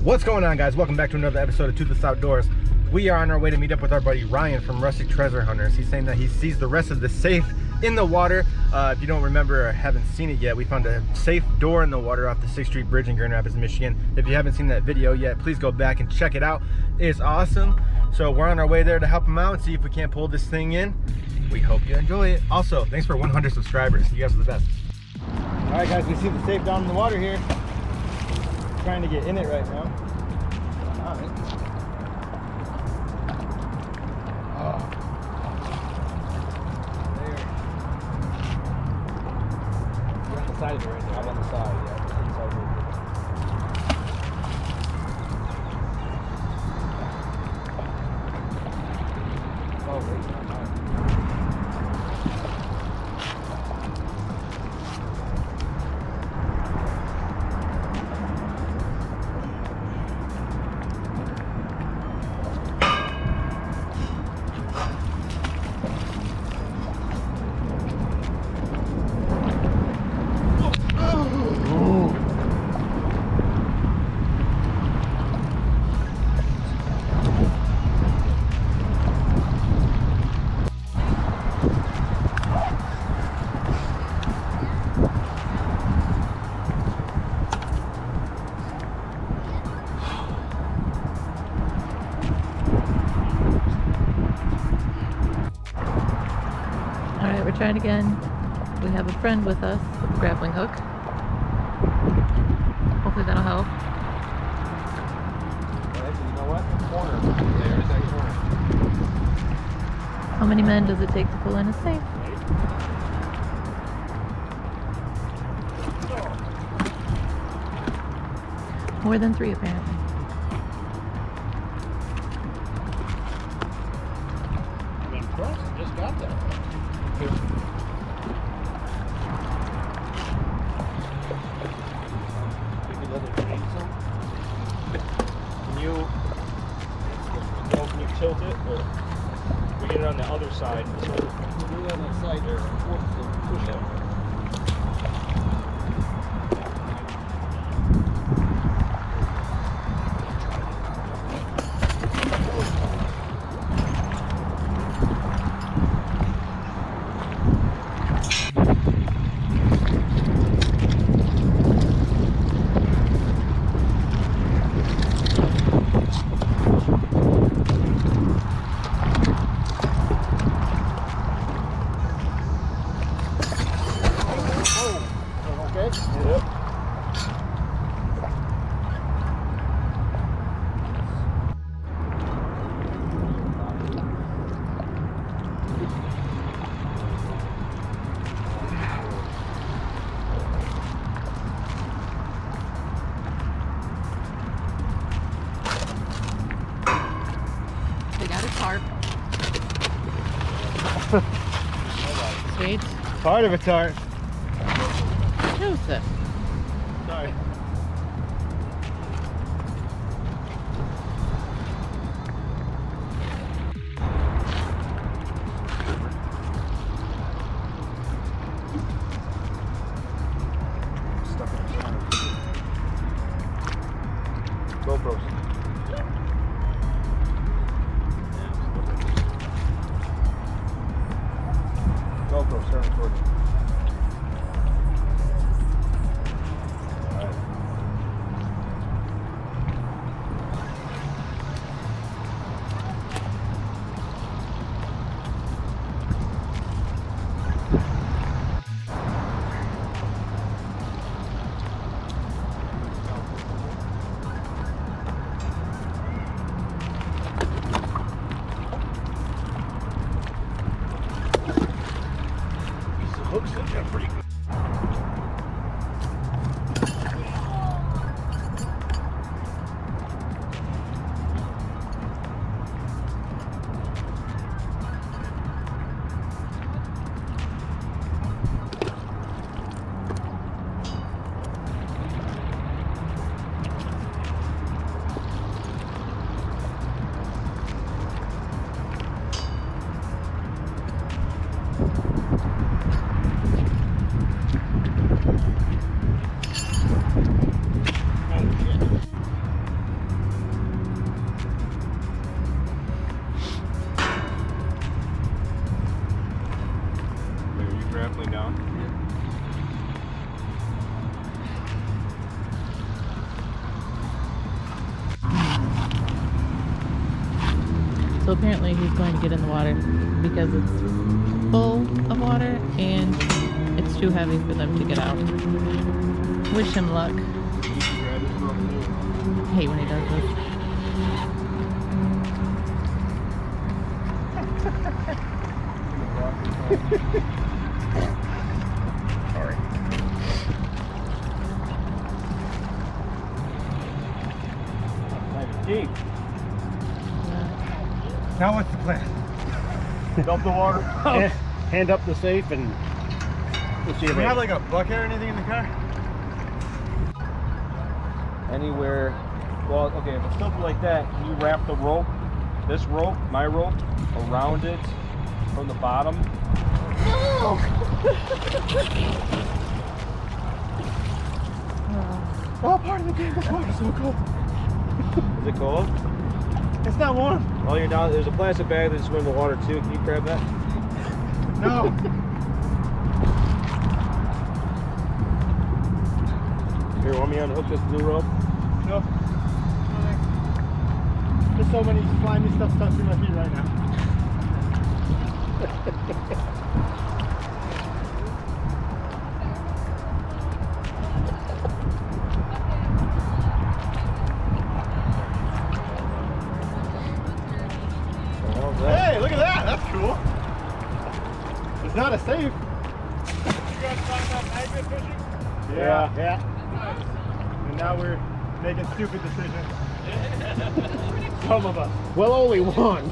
What's going on, guys? Welcome back to another episode of Toothless Outdoors. We are on our way to meet up with our buddy Ryan from Rustic Treasure Hunters. He's saying that he sees the rest of the safe in the water. If you don't remember or haven't seen it yet, we found a safe door in the water off the 6th Street Bridge in Grand Rapids, Michigan. If you haven't seen that video yet, please go back and check it out. It's awesome. So we're on our way there to help him out and see if we can't pull this thing in. We hope you enjoy it. Also, thanks for 100 subscribers. You guys are the best. All right, guys, we see the safe down in the water here. Trying to get in it right now. All right. Oh. There. You're on the side of it right there. I'm on the side, yeah. Just inside right there. Oh, wait. Alright, we're trying again. We have a friend with us with a grappling hook. Hopefully that'll help. Alright, so you know what? Corner. There's that corner. How many men does it take to pull in a safe? More than 3 apparently. I'm impressed. Just got that. Can you tilt it, or we get it on the other side? So we do it on that side there. Push it. They got a tarp. Sweet. Part of a tarp. Joseph. Sorry. Stuck in the corner. GoPros. GoPro, start recording. Alright. Hooks in there pretty good. grappling down. So apparently he's going to get in the water because it's full of water and it's too heavy for them to get out. Wish him luck. Hate when he does this. Sorry. Deep. Now what's the plan? Dump the water. Hand up the safe and we'll see Do you we have later. like a bucket or anything in the car? Anywhere. Well, okay, if it's something like that, you wrap the rope, this rope, my rope, around it from the bottom. Oh, part of the game. This water's so cold. Is it cold? It's not warm. Oh, you're down. There's a plastic bag that's in the water too. Can you grab that? No. Here, want me to unhook this blue rope? No. There's so many slimy stuff stuck through my feet right now. Hey, look at that. That's cool. It's not a safe. You guys find that magnet fishing? Yeah. And now we're making stupid decisions. Some of us. Well, only one.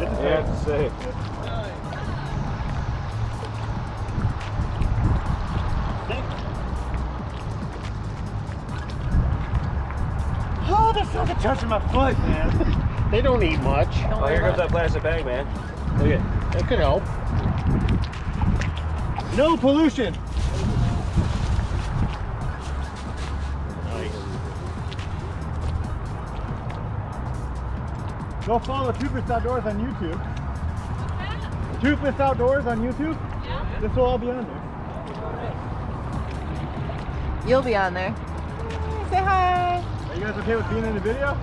It's a Yeah, safe. it's safe. Oh, there's something touching my foot, man. They don't eat much. Don't Oh, worry here comes about that plastic bag, man. Look at it. That could help. No pollution. Go follow Toothless Outdoors on YouTube. Toothless Outdoors on YouTube. Yeah. This will all be on there. You'll be on there. Say hi. Are you guys okay with being in the video?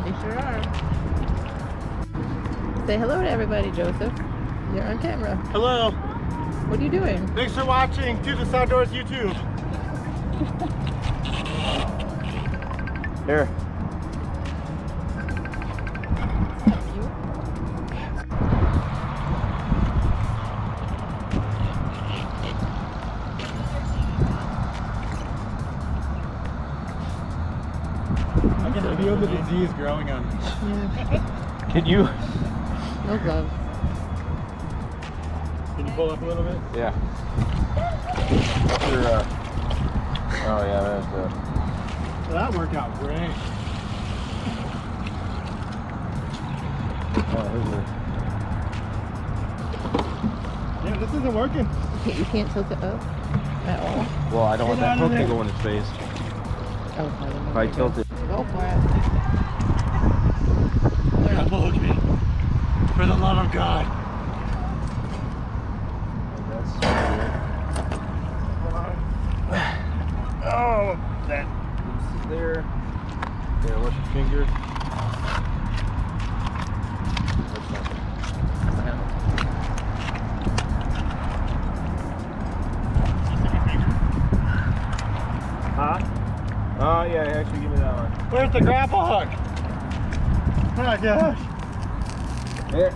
They sure are. Say hello to everybody, Joseph. You're on camera. Hello. What are you doing? Thanks for watching Toothless Outdoors YouTube. Here. I can feel the disease growing on me. Yeah. Can you? No gloves. Can you pull up a little bit? Yeah. What's your, oh yeah, that's the. Well, that worked out great. Oh, here's the. Yeah, this isn't working. You can't tilt it up at all. Well, I don't want Get that out of hook to there. go in his face. Oh, If I tilt it. Go for it. Unload me. For the love of God. That's Oh, that. this is there. There, watch your fingers. That's nothing. Huh? Oh yeah, actually give me that one. Where's the grapple hook? Oh my gosh. Here.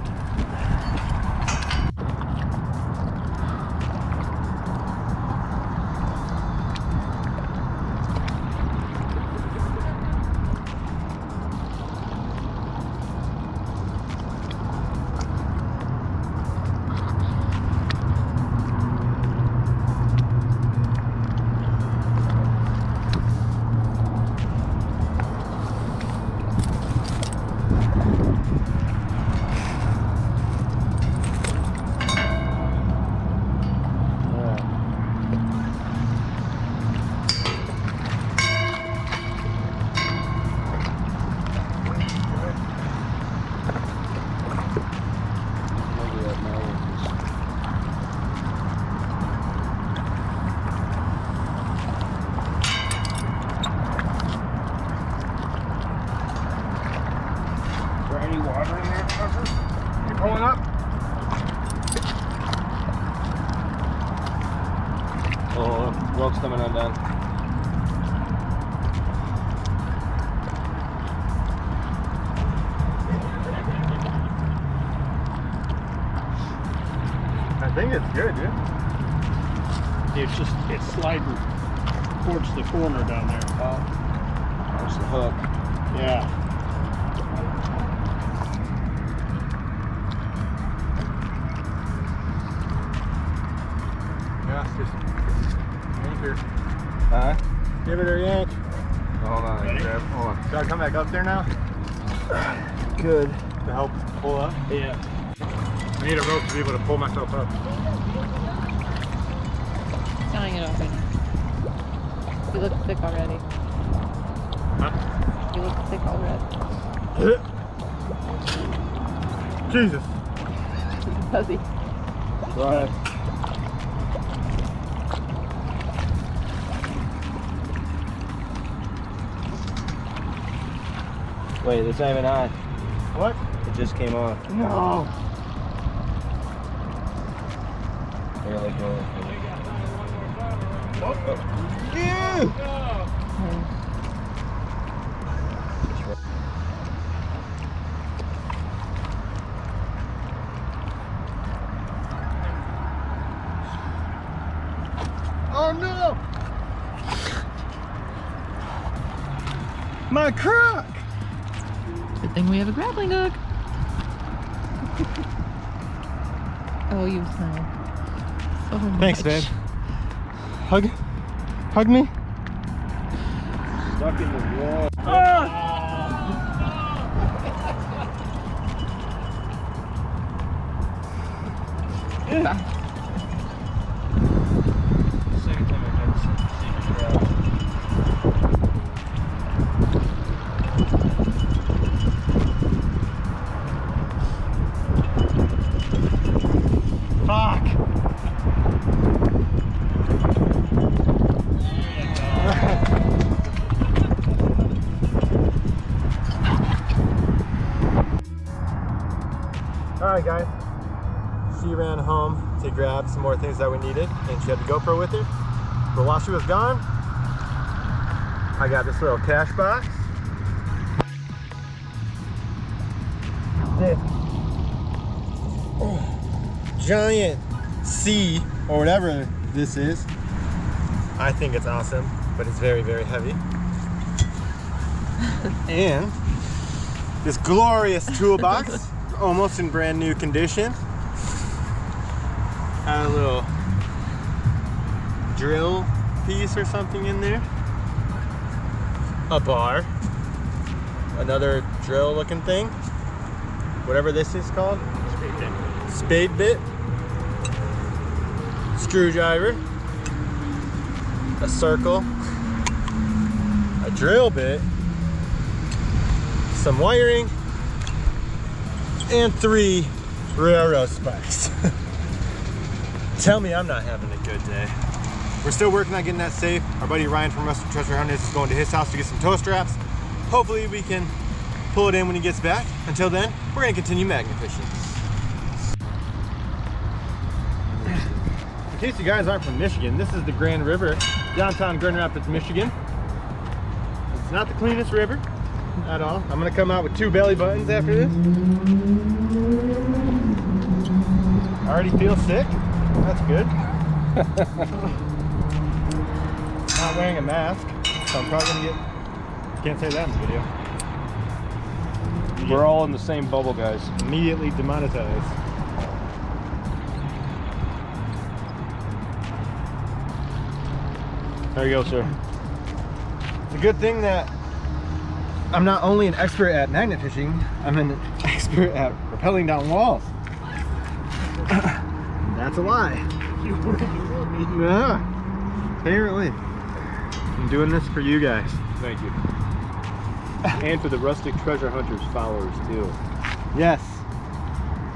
rope's coming undone. I think it's good, dude. It's sliding towards the corner down there. Oh, there's the hook. Yeah. Yeah, just anchor. Huh? Give it a yank. Hold on, Ready? grab. Hold on. Should I come back up there now Good. to help pull up? Yeah. I need a rope to be able to pull myself up. Tying it off right now. You look sick already. Huh? You look sick already. Jesus. Fuzzy. Go ahead. Wait, it's not even on. What? It just came on. No. Here, like, Oh no! My crock! Good thing we have a grappling hook. Oh, you smell so much. Thanks, babe. Hug me. stuck in the wall. Second time I've had seen Fuck! Alright guys, she ran home to grab some more things that we needed and she had the GoPro with her. But while she was gone, I got this little cash box. This giant sea or whatever this is. I think it's awesome, but it's very, very heavy. And this glorious toolbox, almost in brand new condition. Had a little drill piece or something in there. A bar. Another drill looking thing. Whatever this is called. Spade bit. Screwdriver. A circle. A drill bit. Some wiring. And 3 railroad spikes. Tell me I'm not having a good day. We're still working on getting that safe. Our buddy Ryan from Rustic Treasure Hunters is going to his house to get some tow straps. Hopefully we can pull it in when he gets back. Until then, we're gonna continue magnet fishing. In case you guys aren't from Michigan, this is the Grand River, downtown Grand Rapids, Michigan. It's not the cleanest river at all. I'm gonna come out with 2 belly buttons after this. I already feel sick. That's good. Not wearing a mask, so I'm probably gonna get. Can't say that in the video. We're all in the same bubble, guys. Immediately demonetized. There you go, sir. It's a good thing that I'm not only an expert at magnet fishing, I'm an expert at rappelling down walls. That's a lie. Yeah, apparently. I'm doing this for you guys. Thank you. And for the Rustic Treasure Hunters followers, too. Yes.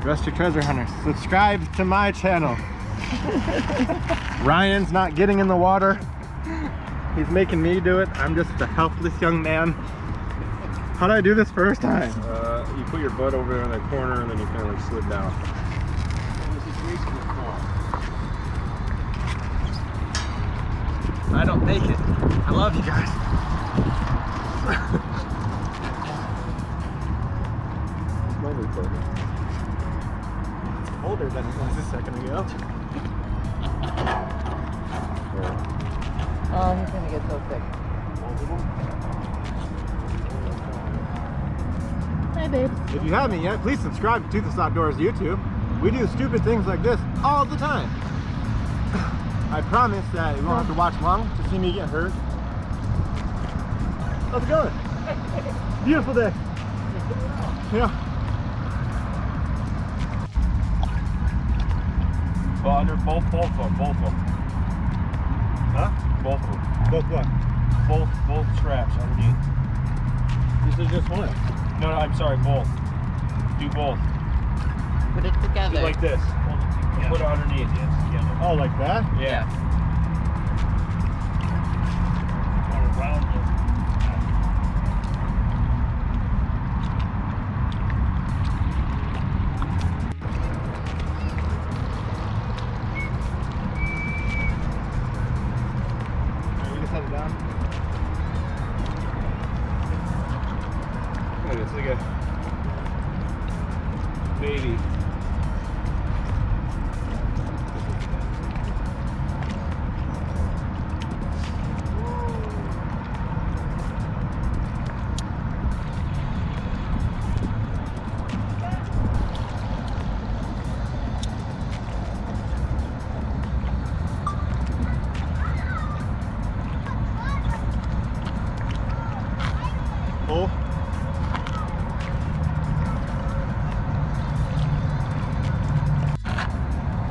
Rustic Treasure Hunters. Subscribe to my channel. Ryan's not getting in the water. He's making me do it. I'm just a helpless young man. How did I do this first time? You put your butt over there in the corner and then you kind of like slid down. love you guys. My recording. Older than it was a second ago. Oh, he's gonna get so sick. Hi, babe. If you haven't yet, please subscribe to Toothless Outdoors YouTube. We do stupid things like this all the time. I promise that you won't have to watch long to see me get hurt. How's it going? Beautiful day. Yeah. Well, under both of them. Huh? Both of them. Both what? Both straps underneath. This is just one. No, I'm sorry, both. Do both. Put it Do together. like this. Put it underneath. Oh, like that? Yeah. You can set it down. Look, it's like a baby. Pull.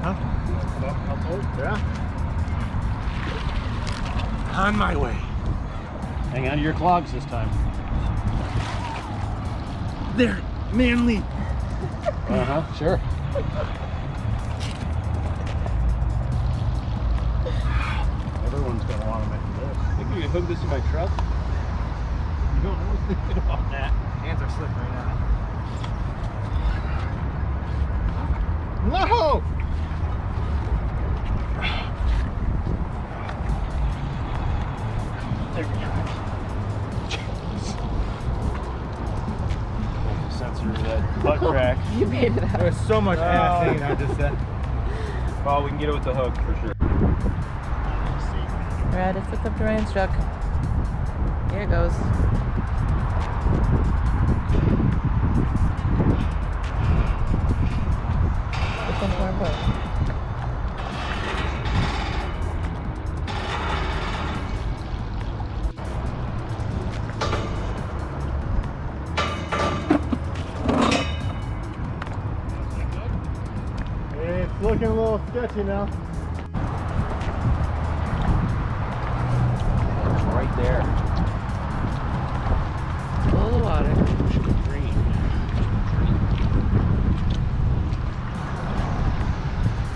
Huh? Yeah. On my way. Hang on to your clogs this time. There, manly. Uh-huh, sure. Everyone's gonna want to make this. I think you can hook this to my truck. You don't know anything about that. Hands are slick right now. No! There we go. Sensor to that butt crack. You made it out. There's so much ass hanging out this set. Oh, we can get it with the hook for sure. Alright, it's hooked up to Ryan's truck. Here it goes. Which one's more important? It's looking a little sketchy now. It's right there. Full of water. Green.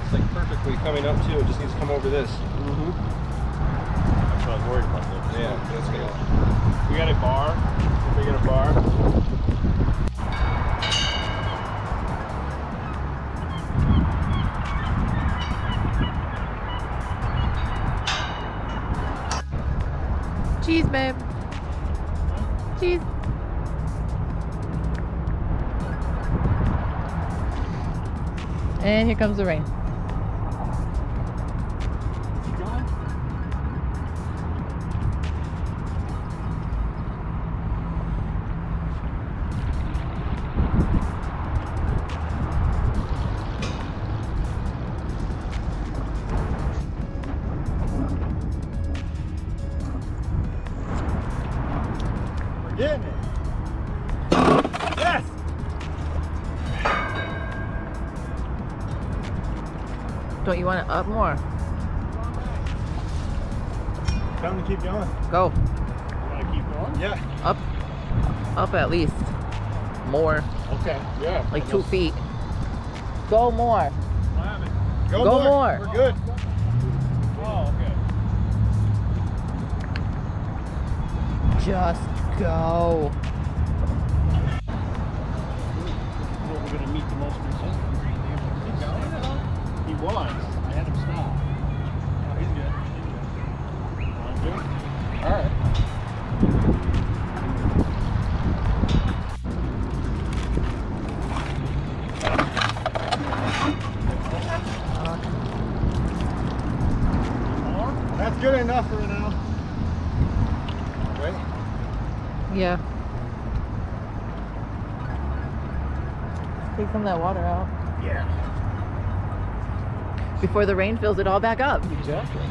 It's like perfectly coming up too. It just needs to come over this. Mm-hmm. That's what I was worried about. Though. Yeah, that's good. We got a bar. If we get a bar. Cheese, babe. Cheese. And here comes the rain. We're getting it. Yes! Don't you want it up more? Time to keep going. Go. You want to keep going? Yeah. Up. Up at least. More. Okay. Yeah. Like 2 feet. Go more. Go more. We're good. Oh, okay. Just go. Well, we're gonna meet the most resistant. He was. I had him stop. He's good. Want to? All right. good enough for now. Right? Yeah. Take some of that water out Yeah. Before the rain fills it all back up. Exactly.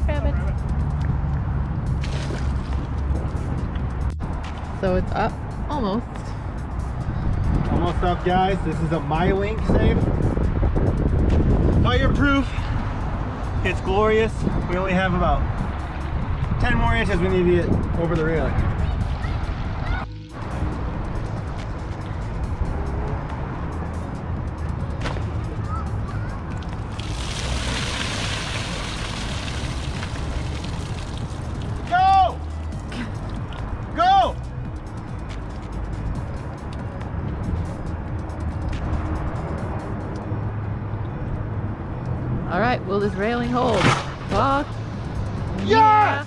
rabbits. So it's up almost. Almost up, guys. This is a MyLink safe. Fireproof. It's glorious. We only have about 10 more inches we need to get over the railing. Go! Go! All right, will this railing hold? Fuck. Yes!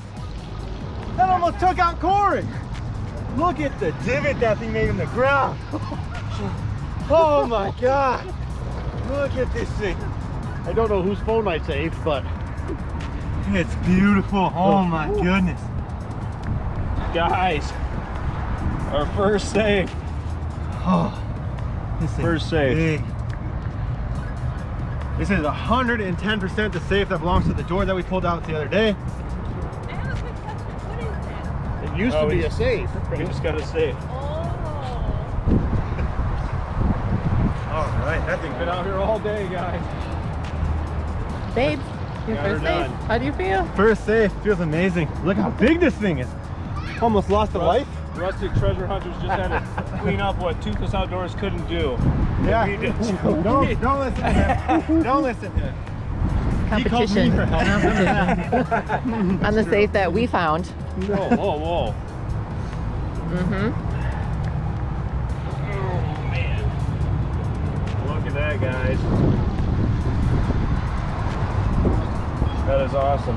That almost took out Corey. Look at the divot that thing made in the ground. Oh my God. Look at this thing. I don't know whose phone I saved, but It's beautiful. Oh my goodness. Guys, our first save. Oh, this thing First is safe. big. This is 110% the safe that belongs to the door that we pulled out the other day. it used Oh, to be we- a safe. We just got a save. All right, that thing Been out here all day, guys. Babes, your Got her first date. done. How do you feel? first safe feels amazing. Look how big this thing is. Almost lost a life. Rustic Treasure Hunters just had to clean up what Toothless Outdoors couldn't do. Yeah. We did. Don't listen to him. Don't listen to him. He called me Competition. for help. Competition. On the safe that we found. Whoa, whoa, whoa. Mm-hmm. Oh, man. Look at that, guys. That is awesome.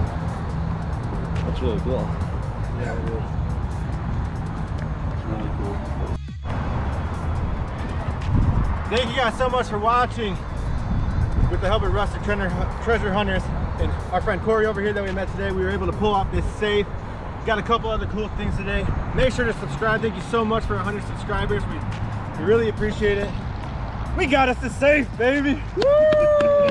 That's really cool. Yeah, it is. It's really cool. Thank you guys so much for watching. With the help of Rustic Treasure Hunters and our friend Corey over here that we met today, we were able to pull off this safe. Got a couple other cool things today. Make sure to subscribe. Thank you so much for 100 subscribers. We really appreciate it. We got us the safe, baby. Woo!